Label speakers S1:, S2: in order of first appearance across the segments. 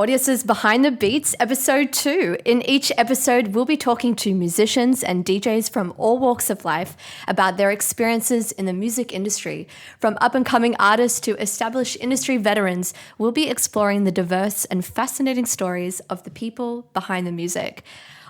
S1: Audius's Behind the Beats episode 2. In each episode, we'll be talking to musicians and DJs from all walks of life about their experiences in the music industry. From up-and-coming artists to established industry veterans, we'll be exploring the diverse and fascinating stories of the people behind the music.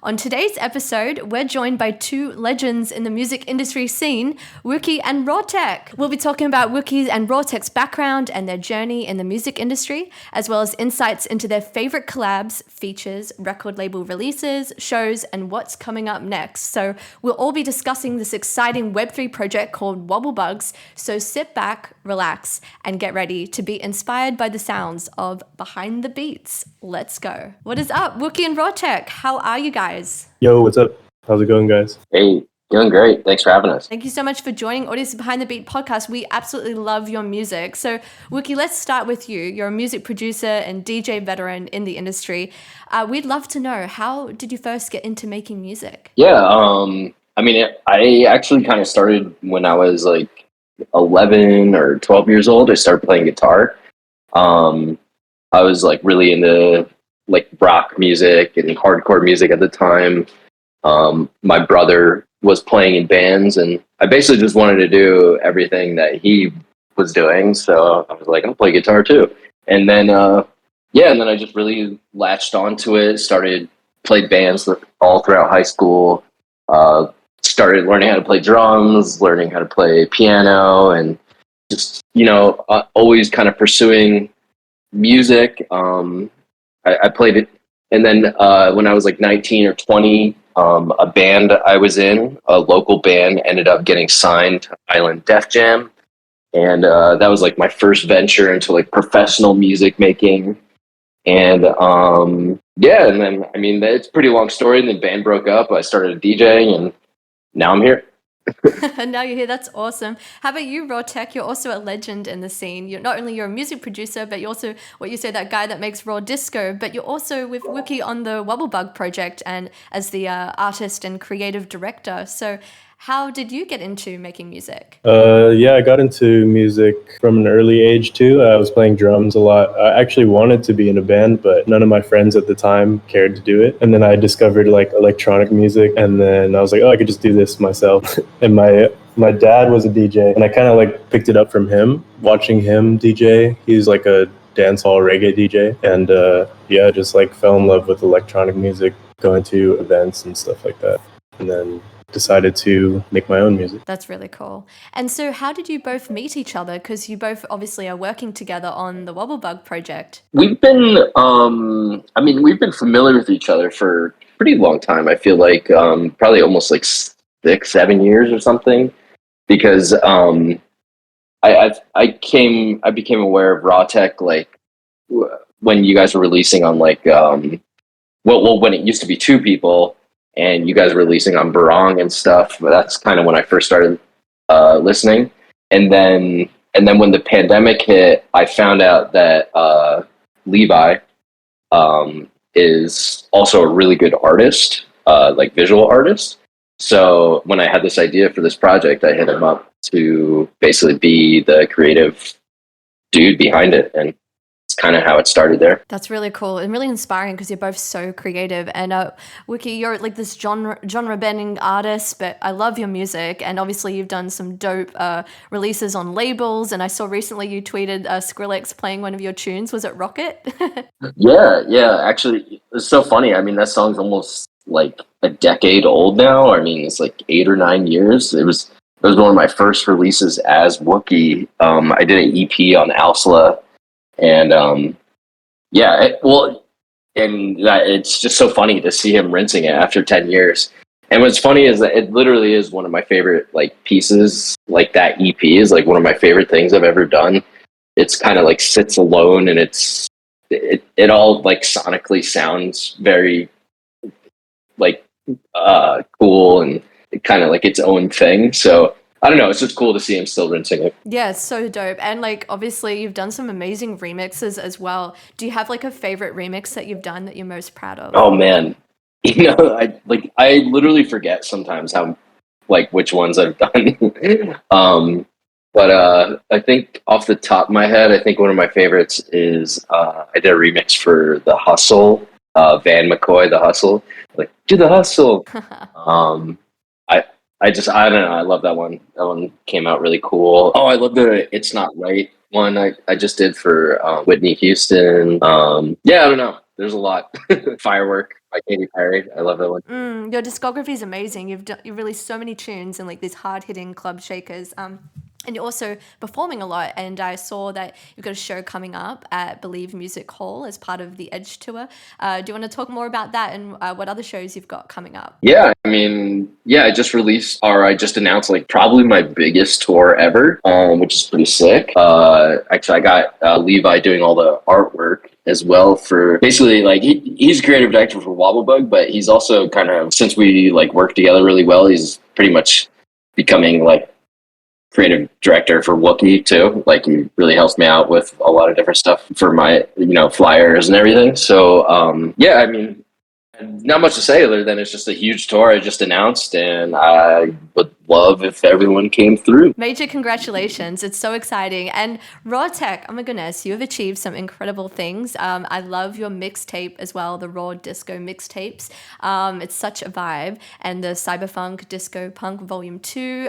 S1: On today's episode, we're joined by two legends in the music industry scene, Wuki and Rawtek. We'll be talking about Wuki and Rawtek's background and their journey in the music industry, as well as insights into their favorite collabs, features, record label releases, shows, and what's coming up next. So we'll all be discussing this exciting Web3 project called Wobblebugs. So sit back, relax, and get ready to be inspired by the sounds of Behind the Beats. Let's go. What is up, Wuki and Rawtek? How are you guys?
S2: Yo, what's up? How's it going, guys?
S3: Hey, doing great. Thanks for having us.
S1: Thank you so much for joining Audius Behind the Beat podcast. We absolutely love your music. So, Wuki, let's start with you. You're a music producer and DJ veteran in the industry. We'd love to know, how did you first get into making music?
S3: Yeah, I actually kind of started when I was like 11 or 12 years old. I started playing guitar. I was like really into like rock music and hardcore music at the time. My brother was playing in bands, and I basically just wanted to do everything that he was doing. So I was like, I'll play guitar too. And then, and then I just really latched onto it, played bands all throughout high school, started learning how to play drums, learning how to play piano, and just, always kind of pursuing music. I played it, and then when I was like 19 or 20, a band I was in, a local band, ended up getting signed to Island Def Jam, and that was like my first venture into like professional music making. And and then it's a pretty long story. And the band broke up. I started DJing, and now I'm here.
S1: And now you're here. That's awesome. How about you, Rawtek? You're also a legend in the scene. You're a music producer, but you're also, what you say, that guy that makes raw disco, but you're also with Wuki on the Wobblebug project and as the artist and creative director. So how did you get into making music?
S2: I got into music from an early age too. I was playing drums a lot. I actually wanted to be in a band, but none of my friends at the time cared to do it. And then I discovered like electronic music, and then I was like, oh, I could just do this myself. And my dad was a DJ, and I kind of like picked it up from him, watching him DJ. He's like a dancehall reggae DJ, and just like fell in love with electronic music, going to events and stuff like that. And then decided to make my own music.
S1: That's really cool. And so how did you both meet each other? Because you both obviously are working together on the Wobblebug project.
S3: We've been familiar with each other for a pretty long time. I feel like probably almost like 6-7 years or something, because I became aware of Rawtek like when you guys were releasing on like when it used to be two people, and you guys were releasing on Barong and stuff. But that's kind of when I first started listening. And then when the pandemic hit, I found out that Levi is also a really good artist, like visual artist. So when I had this idea for this project, I hit him up to basically be the creative dude behind it. And it's kind of how it started there.
S1: That's really cool and really inspiring, because you're both so creative. And Wuki, you're like this genre bending artist, but I love your music. And obviously you've done some dope releases on labels. And I saw recently you tweeted Skrillex playing one of your tunes. Was it Rocket?
S3: Yeah. Actually, it's so funny. I mean, that song's almost like a decade old now. I mean, it's like 8 or 9 years. It was one of my first releases as Wuki. I did an EP on Alsla. And it's just so funny to see him rinsing it after 10 years. And what's funny is that it literally is one of my favorite like pieces. Like that EP is like one of my favorite things I've ever done. It's kind of like sits alone, and it all like sonically sounds very like cool, and kind of like its own thing. So I don't know, it's just cool to see him still rinsing it.
S1: Yeah, it's so dope. And like obviously you've done some amazing remixes as well. Do you have like a favorite remix that you've done that you're most proud of?
S3: Oh man. I literally forget sometimes how like which ones I've done. But I think off the top of my head, I think one of my favorites is I did a remix for The Hustle, Van McCoy, The Hustle. Like, do the hustle. Um, I I don't know. I love that one. That one came out really cool. Oh, I love the It's Not Right one I just did for Whitney Houston. Yeah, I don't know. There's a lot. Firework by Katy Perry. I love that one.
S1: Your discography is amazing. You've released so many tunes and like these hard hitting club shakers. And you're also performing a lot. And I saw that you've got a show coming up at Believe Music Hall as part of the Edge tour. Do you want to talk more about that and what other shows you've got coming up?
S3: Yeah, I mean, yeah, I just announced like probably my biggest tour ever, which is pretty sick. Actually, I got Levi doing all the artwork as well for basically like he's creative director for Wobblebug, but he's also kind of, since we like work together really well, he's pretty much becoming like creative director for Wuki too. Like he really helps me out with a lot of different stuff for my, flyers and everything. So yeah, I mean, not much to say other than it's just a huge tour I just announced, and I would love if everyone came through.
S1: Major congratulations. It's so exciting. And Rawtek, oh my goodness, you have achieved some incredible things. I love your mixtape as well, the Raw Disco mixtapes. It's such a vibe. And the Cyberfunk Disco Punk Volume 2.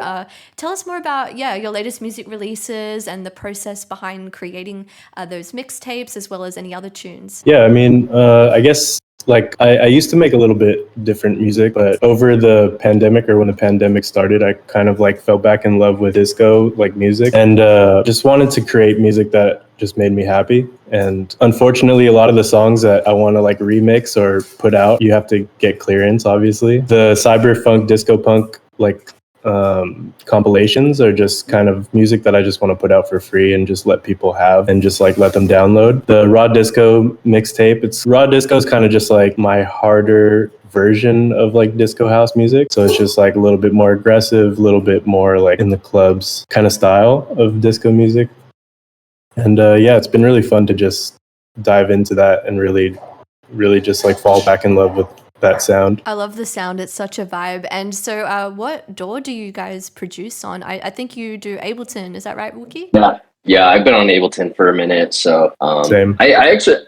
S1: Tell us more about, your latest music releases and the process behind creating those mixtapes as well as any other tunes.
S2: Yeah, I mean, I guess like I used to make a little bit different music, but over the pandemic, or when the pandemic started, I kind of like fell back in love with disco like music, and just wanted to create music that just made me happy. And unfortunately, a lot of the songs that I want to like remix or put out, you have to get clearance, obviously. The cyberfunk disco punk like compilations are just kind of music that I just want to put out for free and just let people have and just like let them download. The Raw Disco mixtape, Raw Disco is kind of just like my harder version of like disco house music. So it's just like a little bit more aggressive, a little bit more like in the clubs kind of style of disco music. And it's been really fun to just dive into that and really just like fall back in love with that sound.
S1: I love the sound. It's such a vibe. And so what DAW do you guys produce on? I think you do Ableton. Is that right, Wuki?
S3: Yeah, I've been on Ableton for a minute. So
S2: Same.
S3: I actually,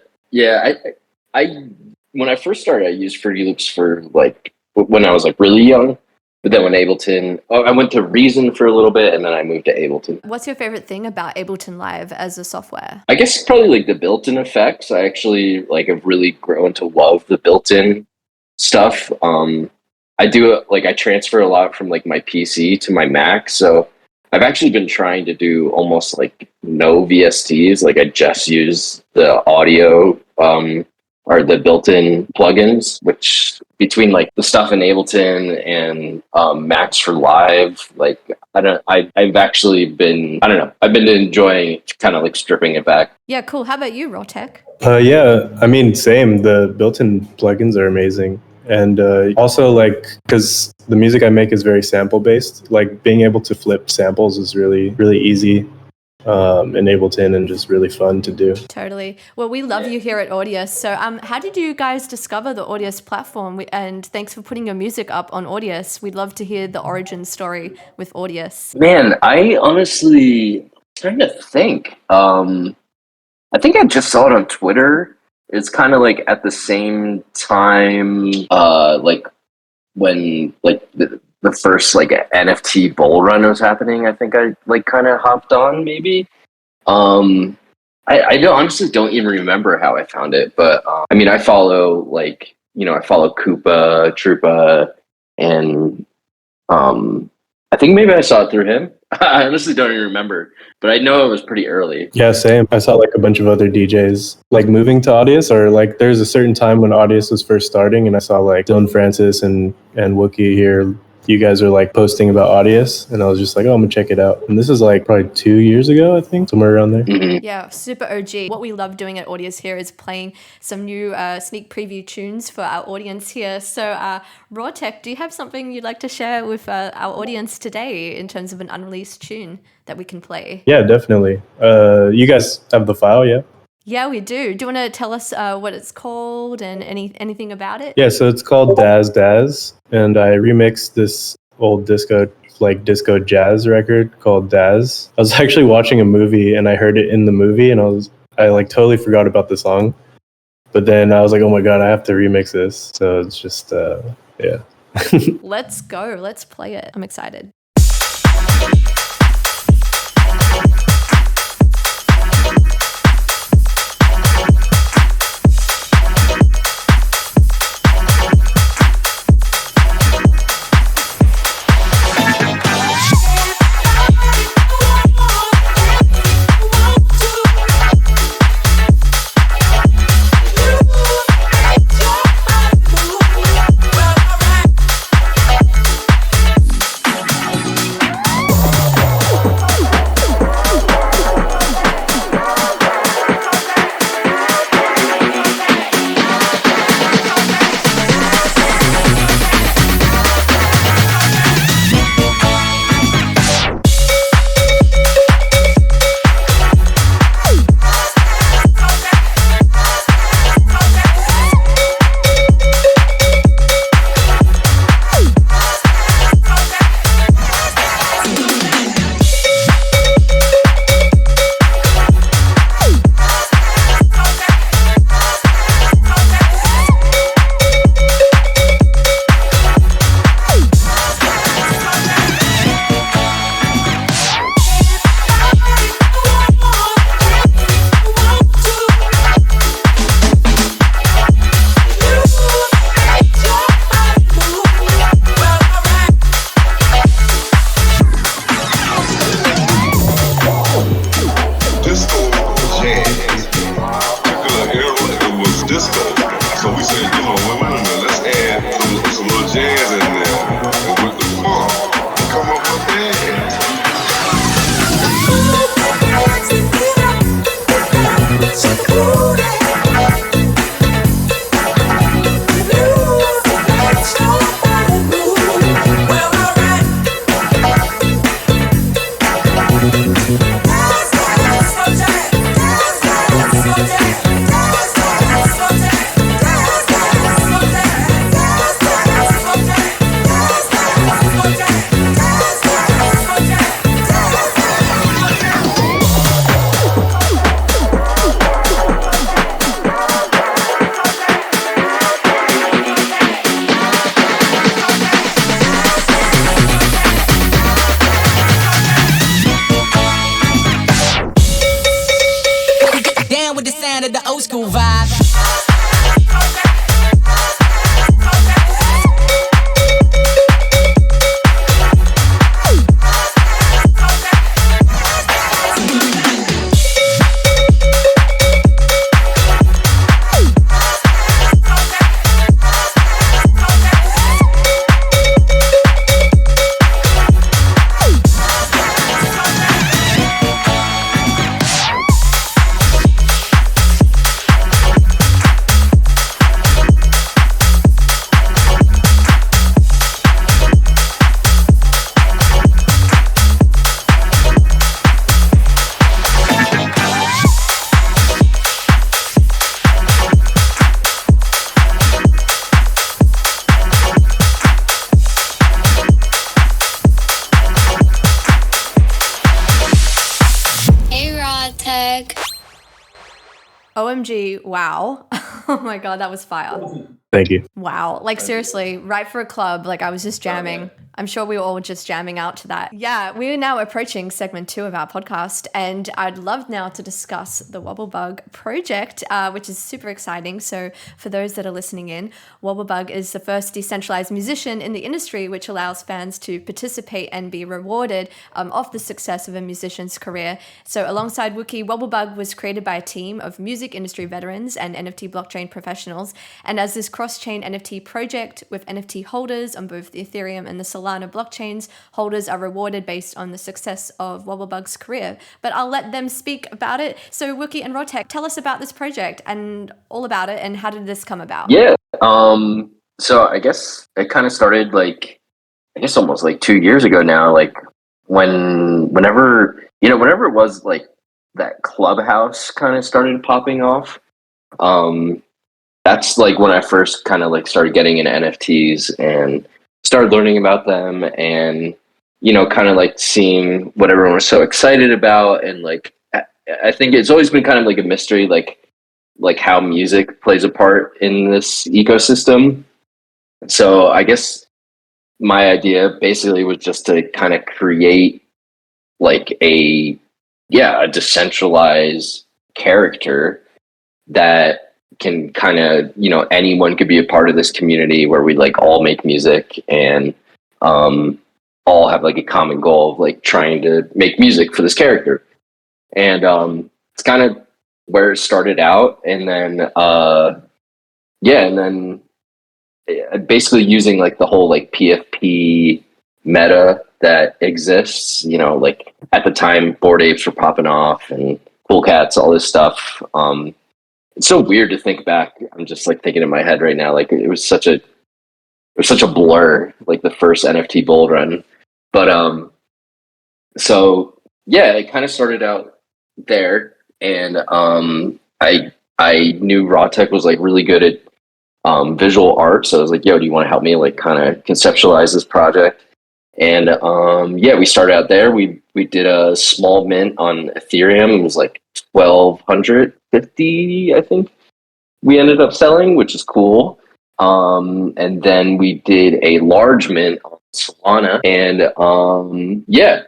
S3: I when I first started, I used Fruity Loops for like when I was like really young. But then when Ableton, I went to Reason for a little bit, and then I moved to Ableton.
S1: What's your favorite thing about Ableton Live as a software?
S3: I guess probably like the built-in effects. I actually like have really grown to love the built-in stuff. I do I transfer a lot from like my PC to my Mac, so I've actually been trying to do almost like no VSTs. Like I just use the audio or the built-in plugins, which between like the stuff in Ableton and Max for Live, like I've actually been, I've been enjoying kind of like stripping it back.
S1: Yeah, cool. How about you, Rawtek?
S2: Yeah, I mean, same. The built-in plugins are amazing. And also like, because the music I make is very sample based, like being able to flip samples is really, really easy in Ableton and just really fun to do.
S1: Totally. Well, we love you here at Audius. So how did you guys discover the Audius platform? And thanks for putting your music up on Audius. We'd love to hear the origin story with Audius.
S3: Man, I honestly trying to think. I think I just saw it on Twitter. It's kind of like at the same time, like when like the first like NFT bull run was happening. I think I like kind of hopped on maybe. I honestly don't even remember how I found it, but I mean I follow like I follow Koopa, Trupa, and I think maybe I saw it through him. I honestly don't even remember, but I know it was pretty early.
S2: Yeah, same. I saw like a bunch of other DJs like moving to Audius, or like there's a certain time when Audius was first starting, and I saw like Dylan Francis and Wuki here. You guys are like posting about Audius, and I was just like, oh, I'm gonna check it out. And this is like probably 2 years ago, I think, somewhere around there.
S3: Mm-hmm.
S1: Yeah, super OG. What we love doing at Audius here is playing some new sneak preview tunes for our audience here. So Rawtek, do you have something you'd like to share with our audience today in terms of an unreleased tune that we can play?
S2: Yeah, definitely. You guys have the file, yeah?
S1: Yeah, we do. Do you want to tell us what it's called and anything about it?
S2: Yeah, so it's called Daz Daz, and I remixed this old disco like disco jazz record called Daz. I was actually watching a movie and I heard it in the movie, and I like totally forgot about the song. But then I was like, oh my god, I have to remix this. So it's just yeah.
S1: Let's go. Let's play it. I'm excited. OMG, wow. Oh my god, that was fire.
S2: Thank you.
S1: Wow. Like seriously, right for a club, like I was just jamming. I'm sure we were all just jamming out to that. Yeah, we are now approaching segment 2 of our podcast, and I'd love now to discuss the Wobblebug project, which is super exciting. So for those that are listening in, Wobblebug is the first decentralized musician in the industry, which allows fans to participate and be rewarded off the success of a musician's career. So alongside Wuki, Wobblebug was created by a team of music industry veterans and NFT blockchain professionals. And as this cross-chain NFT project with NFT holders on both the Ethereum and the Solana blockchains, holders are rewarded based on the success of Wobblebug's career. But I'll let them speak about it. So Wuki and Rawtek, tell us about this project and all about it, and how did this come about?
S3: Yeah. So I guess it kind of started almost 2 years ago now, whenever it was like that Clubhouse kind of started popping off. That's like when I first kind of started getting into NFTs and started learning about them. And kind of like seeing what everyone was so excited about. And like, I think it's always been kind of like a mystery, like how music plays a part in this ecosystem. So I guess my idea basically was just to kind of create like a decentralized character that can kind of, anyone could be a part of this community where we like all make music and all have like a common goal of like trying to make music for this character. And it's kind of where it started out. And then basically using like the whole like PFP meta that exists, like at the time Bored Apes were popping off and Cool Cats, all this stuff. It's so weird to think back. I'm just like thinking in my head right now, like it was such a blur, like the first NFT bull run. But so yeah, it kind of started out there. And I knew Rawtek was like really good at visual art. So I was like, yo, do you want to help me like kind of conceptualize this project? And we started out there. We did a small mint on Ethereum. It was like 1,250, I think we ended up selling, which is cool. And then we did a large mint on Solana. And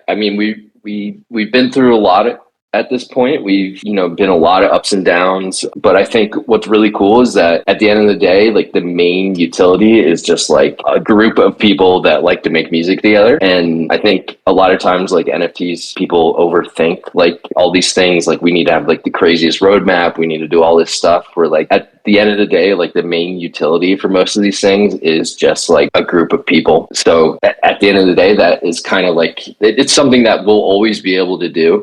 S3: I mean, we've been through a lot at this point. We've, been a lot of ups and downs, but I think what's really cool is that at the end of the day, like the main utility is just like a group of people that like to make music together. And I think a lot of times like NFTs, people overthink like all these things. Like we need to have like the craziest roadmap. We need to do all this stuff. Where like at the end of the day, like the main utility for most of these things is just like a group of people. So at the end of the day, that is kind of like, it's something that we'll always be able to do.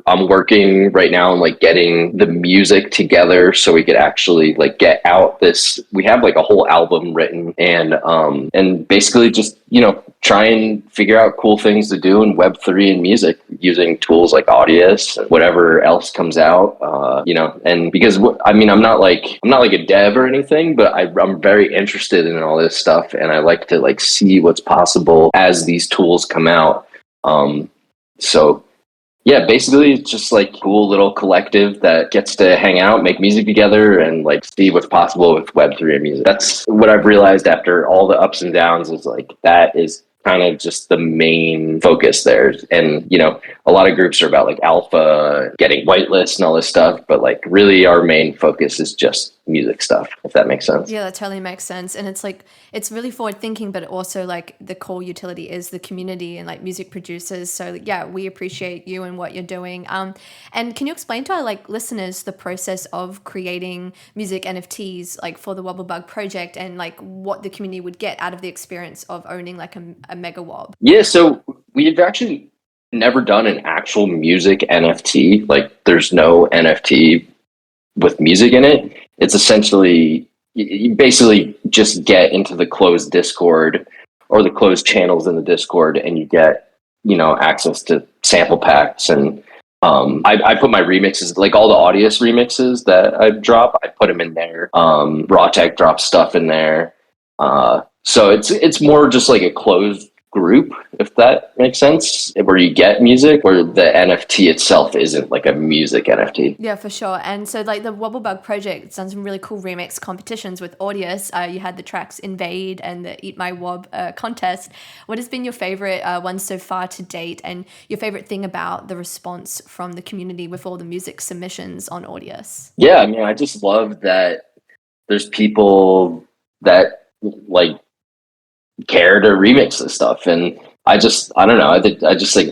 S3: I'm working right now on like getting the music together so we could actually like get out this, we have like a whole album written and basically just, try and figure out cool things to do in Web3 and music using tools like Audius and whatever else comes out, and because I'm not like a dev or anything, but I'm very interested in all this stuff. And I like to like see what's possible as these tools come out. So yeah, basically it's just like cool little collective that gets to hang out, make music together, and like see what's possible with Web3 and music. That's what I've realized after all the ups and downs, is like that is kind of just the main focus there. And a lot of groups are about like alpha, getting whitelist and all this stuff, but like really our main focus is just music stuff, if that makes sense.
S1: Yeah, that totally makes sense. And it's like, it's really forward thinking, but also like the core utility is the community and like music producers. So yeah, we appreciate you and what you're doing. And can you explain to our like listeners the process of creating music NFTs like for the Wobblebug project, and like what the community would get out of the experience of owning like a mega wob?
S3: Yeah, so we've actually never done an actual music NFT. Like there's no NFT with music in it. It's essentially, you basically just get into the closed Discord or the closed channels in the Discord, and you get, access to sample packs. And I put my remixes, like all the Audius remixes that I drop, I put them in there. Rawtek drops stuff in there. So it's more just like a closed group, if that makes sense, where you get music, where the NFT itself isn't like a music NFT.
S1: Yeah, for sure. And so like the Wobblebug project, it's done some really cool remix competitions with Audius. You had the tracks Invade and the Eat My Wob contest. What has been your favorite one so far to date, and your favorite thing about the response from the community with all the music submissions on Audius?
S3: Yeah, I mean, I just love that there's people that like care to remix this stuff. And I don't know,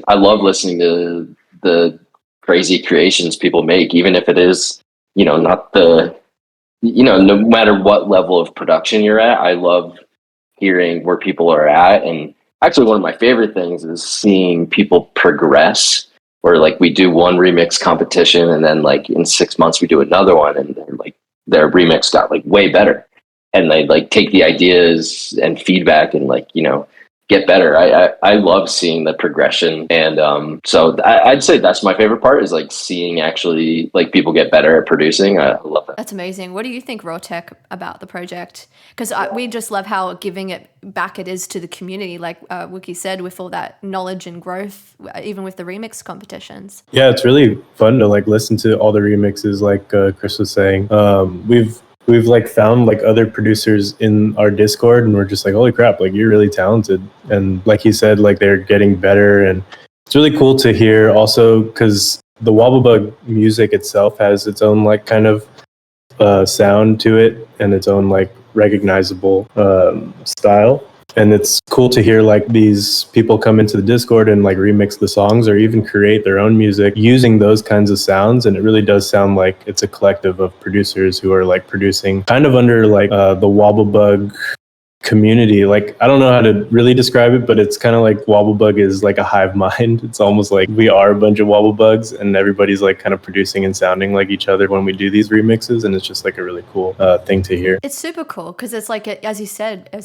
S3: I love listening to the crazy creations people make, even if it is, not the, no matter what level of production you're at. I love hearing where people are at. And actually one of my favorite things is seeing people progress, where like we do one remix competition and then like in 6 months we do another one, and like their remix got like way better. And they like take the ideas and feedback and like, get better. I love seeing the progression, and so I'd say that's my favorite part, is like seeing actually like people get better at producing. I love that.
S1: That's amazing. What do you think, Rawtek, about the project? Because we just love how giving it back it is to the community, like Wuki said, with all that knowledge and growth, even with the remix competitions.
S2: Yeah, it's really fun to like listen to all the remixes, like Chris was saying. We've like found like other producers in our Discord, and we're just like, holy crap, like you're really talented. And like he said, like they're getting better, and it's really cool to hear also, because the Wobblebug music itself has its own like kind of sound to it and its own like recognizable style. And it's cool to hear like these people come into the Discord and like remix the songs or even create their own music using those kinds of sounds. And it really does sound like it's a collective of producers who are like producing kind of under like the Wobblebug community. Like, I don't know how to really describe it, but it's kind of like Wobblebug is like a hive mind. It's almost like we are a bunch of Wobblebugs, and everybody's like kind of producing and sounding like each other when we do these remixes, and it's just like a really cool thing to hear.
S1: It's super cool because it's like, as you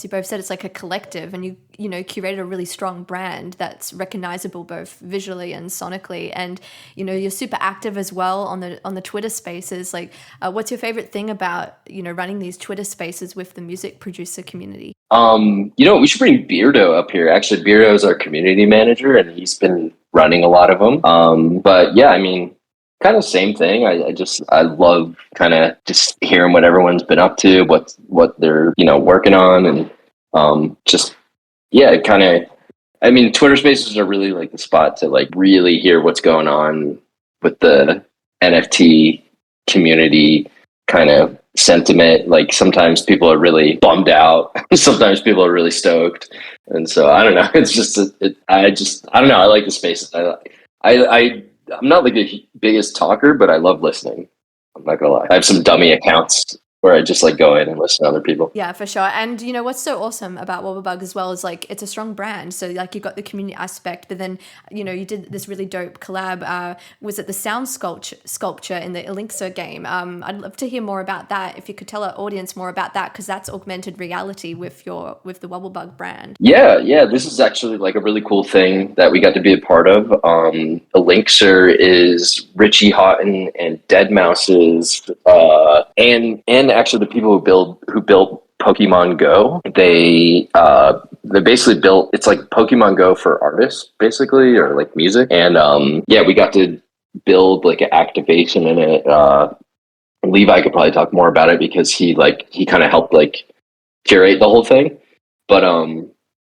S1: both said, it's like a collective, and you curated a really strong brand that's recognizable both visually and sonically, and you're super active as well on the Twitter spaces. Like, what's your favorite thing about running these Twitter spaces with the music producer community?
S3: We should bring Beardo up here. Actually, Beardo is our community manager, and he's been running a lot of them. But yeah, I mean, kind of same thing. I love kind of just hearing what everyone's been up to, what they're working on, and I mean, Twitter Spaces are really like the spot to like really hear what's going on with the NFT community kind of sentiment. Like sometimes people are really bummed out, sometimes people are really stoked, and so I don't know. It's just I don't know. I like the spaces. I'm not like the biggest talker, but I love listening. I'm not gonna lie. I have some dummy accounts where I just like go in and listen to other people.
S1: Yeah, for sure. And what's so awesome about Wobblebug as well is like it's a strong brand. So like you got the community aspect, but then you did this really dope collab. Was it the sound sculpture in the Elixir game? I'd love to hear more about that. If you could tell our audience more about that, because that's augmented reality with the Wobblebug brand.
S3: Yeah. This is actually like a really cool thing that we got to be a part of. Elixir is Richie Houghton and Deadmau5's and actually the people who built Pokemon Go. They basically built, it's like Pokemon Go for artists basically, or like music. And we got to build like an activation in it. Levi could probably talk more about it because he kind of helped like curate the whole thing. But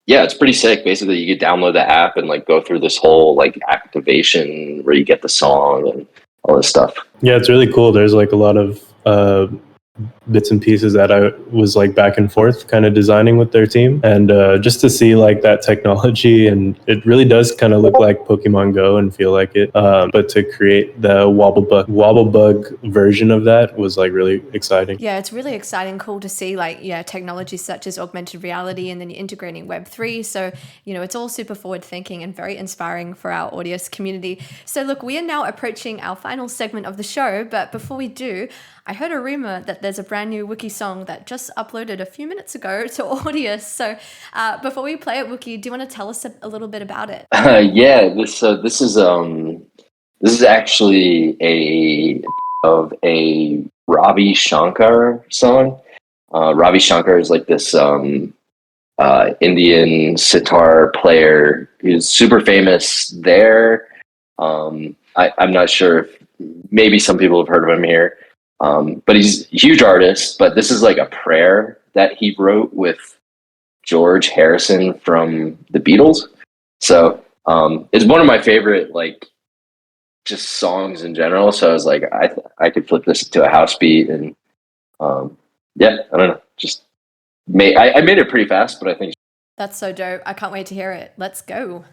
S3: it's pretty sick. Basically, you could download the app and like go through this whole like activation where you get the song and all this stuff.
S2: Yeah, it's really cool. There's like a lot of bits and pieces that I was like back and forth kind of designing with their team, and just to see like that technology, and it really does kind of look like Pokemon Go and feel like it, but to create the Wobblebug version of that was like really exciting.
S1: Yeah, it's really exciting, cool to see like technology such as augmented reality, and then you're integrating Web3, so it's all super forward thinking and very inspiring for our Audius community. So look, we are now approaching our final segment of the show, but before we do, I heard a rumor that there's a brand new Wuki song that just uploaded a few minutes ago to Audius. So before we play it, Wuki, do you want to tell us a little bit about it?
S3: This is actually a Ravi Shankar song. Ravi Shankar is like this Indian sitar player who's super famous there. I'm not sure if maybe some people have heard of him here. But he's a huge artist, but this is like a prayer that he wrote with George Harrison from the Beatles. So it's one of my favorite like just songs in general. So I was like, I could flip this to a house beat, and I don't know, I made it pretty fast, but I think
S1: that's so dope. I can't wait to hear it. Let's go.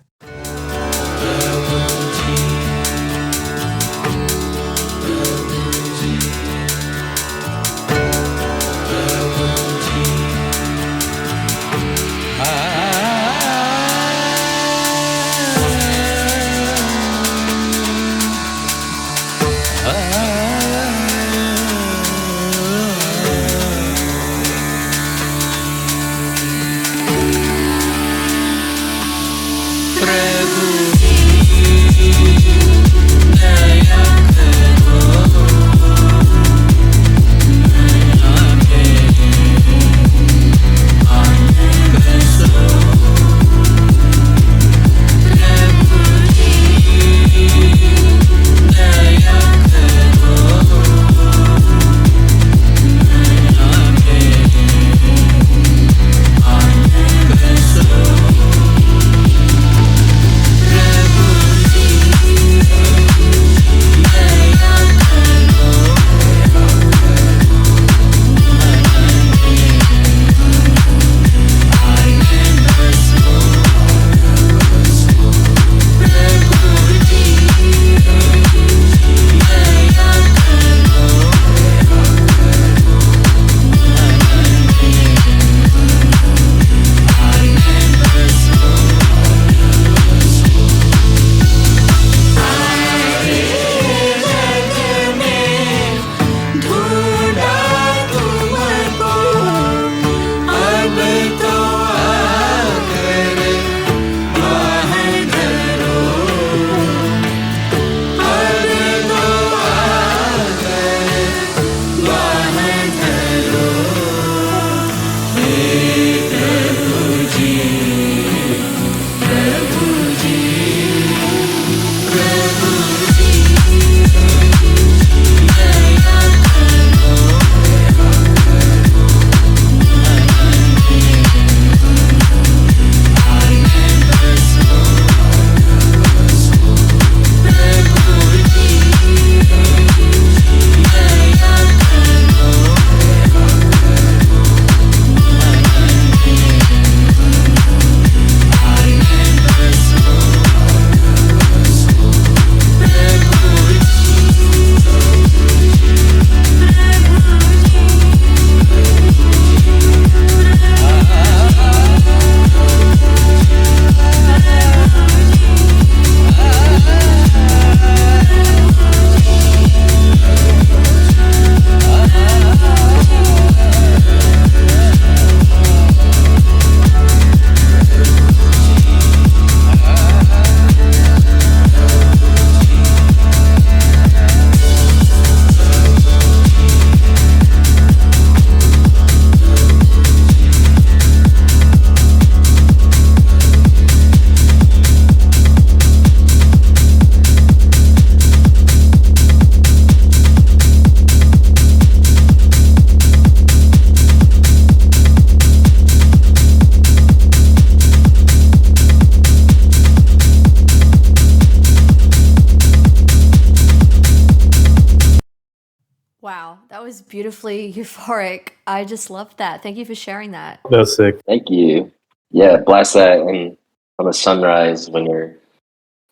S1: Wow, that was beautifully euphoric. I just loved that. Thank you for sharing that.
S2: That's sick.
S3: Thank you. Yeah, blast that and on a sunrise when you're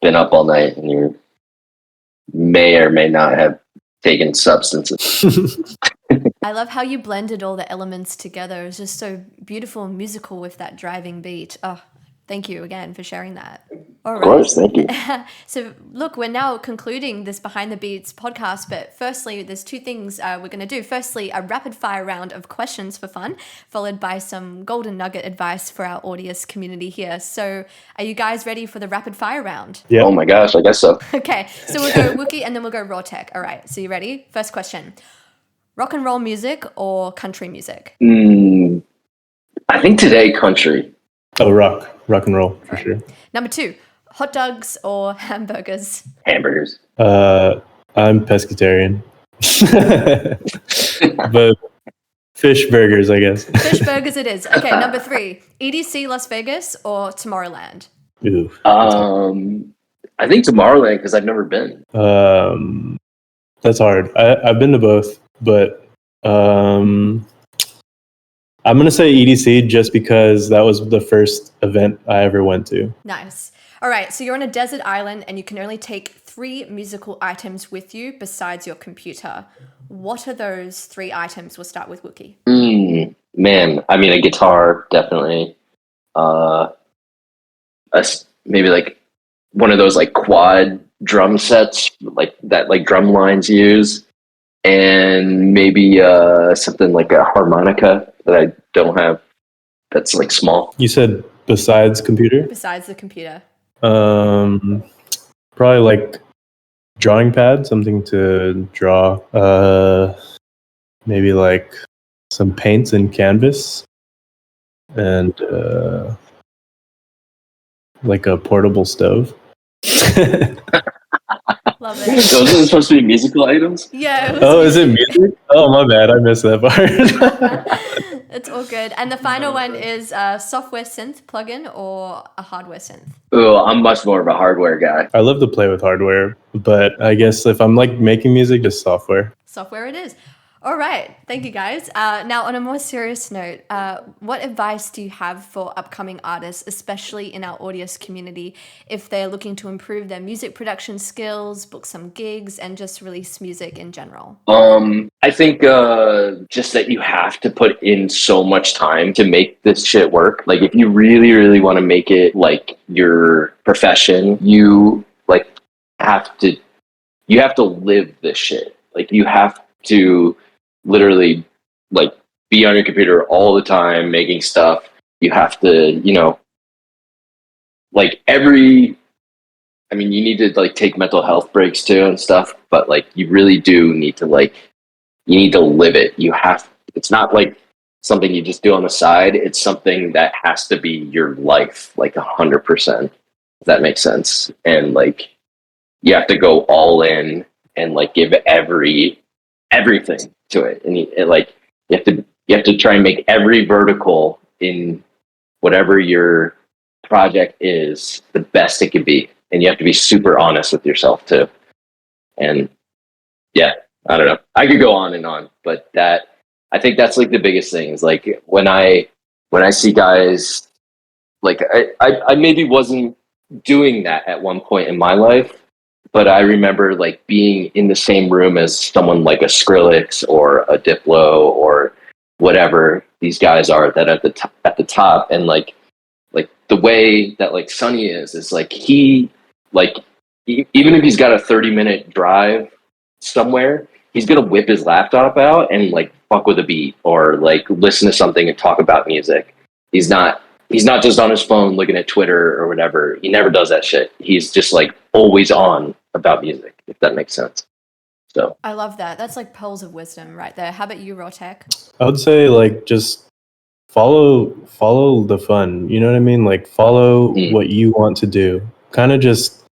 S3: been up all night and you may or may not have taken substances.
S1: I love how you blended all the elements together. It was just so beautiful and musical with that driving beat. Oh, thank you again for sharing that. All right.
S3: Of course, thank you.
S1: So, look, we're now concluding this Behind the Beats podcast, but firstly, there's two things we're going to do. Firstly, a rapid fire round of questions for fun, followed by some golden nugget advice for our Audius community here. So, are you guys ready for the rapid fire round?
S2: Yeah.
S3: Oh my gosh, I guess so.
S1: Okay, so we'll go Wuki and then we'll go Rawtek. All right, so you ready? First question. Rock and roll music or country music?
S3: I think today country.
S2: Oh, rock and roll for sure.
S1: Number two, hot dogs or hamburgers?
S3: Hamburgers.
S2: I'm pescatarian, but fish burgers, I guess.
S1: Fish burgers it is. Okay, number three, EDC Las Vegas or Tomorrowland?
S2: Ooh.
S3: I think Tomorrowland because I've never been.
S2: That's hard. I've been to both, but I'm gonna say EDC just because that was the first event I ever went to.
S1: Nice. All right, so you're on a desert island and you can only take 3 musical items with you besides your computer. What are those 3 items? We'll start with Wuki.
S3: Man, I mean a guitar definitely. Maybe like one of those like quad drum sets, like that, like drum lines use, and maybe something like a harmonica that I don't have. That's like small.
S2: You said besides computer?
S1: Besides the computer.
S2: Probably like drawing pad, something to draw. Maybe like some paints and canvas, and like a portable stove.
S1: Love it.
S3: Those are supposed to be musical items?
S1: Yeah.
S2: Oh, is it music? Oh, my bad. I missed that part.
S1: It's all good. And the final one is a software synth plugin or a hardware synth?
S3: Oh, I'm much more of a hardware guy.
S2: I love to play with hardware, but I guess if I'm like making music, just software.
S1: Software it is. All right. Thank you, guys. Now, on a more serious note, what advice do you have for upcoming artists, especially in our Audius community, if they're looking to improve their music production skills, book some gigs, and just release music in general?
S3: I think just that you have to put in so much time to make this shit work. Like, if you really, really want to make it like your profession, you have to live this shit. Like, you have to literally like be on your computer all the time making stuff. You have to, like you need to like take mental health breaks too and stuff, but like you really do need to you need to live it. It's not like something you just do on the side. It's something that has to be your life, like 100%, if that makes sense. And like you have to go all in and like give everything to it, and you have to try and make every vertical in whatever your project is the best it could be, and you have to be super honest with yourself too. And yeah, I don't know, I could go on and on, but I think that's like the biggest thing is like when I see guys like I maybe wasn't doing that at one point in my life, but I remember like being in the same room as someone like a Skrillex or a Diplo or whatever these guys are that at the top, and like the way that like Sonny is like he like even if he's got a 30-minute drive somewhere, he's gonna whip his laptop out and like fuck with a beat or like listen to something and talk about music. He's not just on his phone looking at Twitter or whatever. He never does that shit. He's just like always on about music, if that makes sense. So
S1: I love that. That's like pearls of wisdom right there. How about you, Rawtek?
S2: I would say like just follow the fun. You know what I mean? Like follow what you want to do. Kind of just,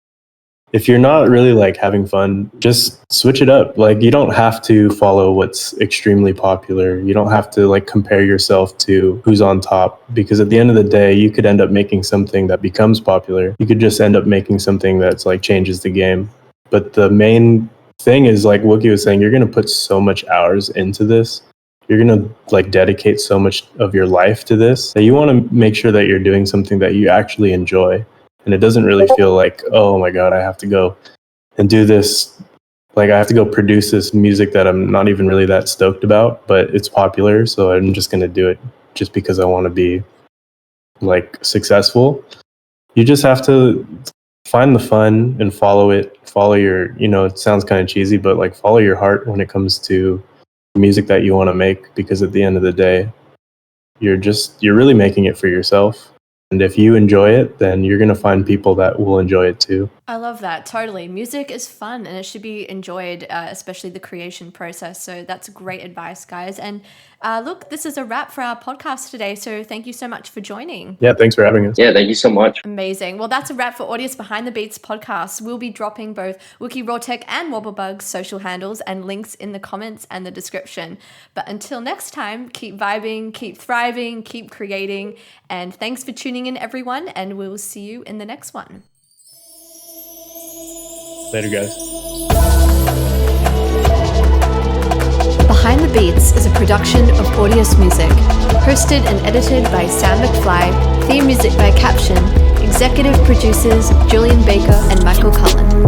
S2: if you're not really like having fun, just switch it up. Like you don't have to follow what's extremely popular. You don't have to like compare yourself to who's on top, because at the end of the day, you could end up making something that becomes popular. You could just end up making something that's like changes the game. But the main thing is, like Wuki was saying, you're going to put so much hours into this. You're going to like dedicate so much of your life to this that you want to make sure that you're doing something that you actually enjoy. And it doesn't really feel like, oh my God, I have to go and do this. Like I have to go produce this music that I'm not even really that stoked about, but it's popular. So I'm just going to do it just because I want to be like successful. You just have to find the fun and follow it. Follow your, it sounds kind of cheesy, but like follow your heart when it comes to music that you want to make, because at the end of the day, you're really making it for yourself. And if you enjoy it, then you're going to find people that will enjoy it too.
S1: I love that. Totally. Music is fun and it should be enjoyed, especially the creation process. So that's great advice, guys. And look, this is a wrap for our podcast today. So thank you so much for joining.
S2: Yeah, thanks for having us.
S3: Yeah, thank you so much.
S1: Amazing. Well, that's a wrap for Audius Behind the Beats podcast. We'll be dropping both Wuki, Rawtek and Wobblebug's social handles and links in the comments and the description. But until next time, keep vibing, keep thriving, keep creating. And thanks for tuning in, everyone. And we'll see you in the next one.
S2: Later, guys.
S1: Behind the Beats is a production of Audius Music, hosted and edited by Sam McFly, theme music by Caption, executive producers Julian Baker and Michael Cullen.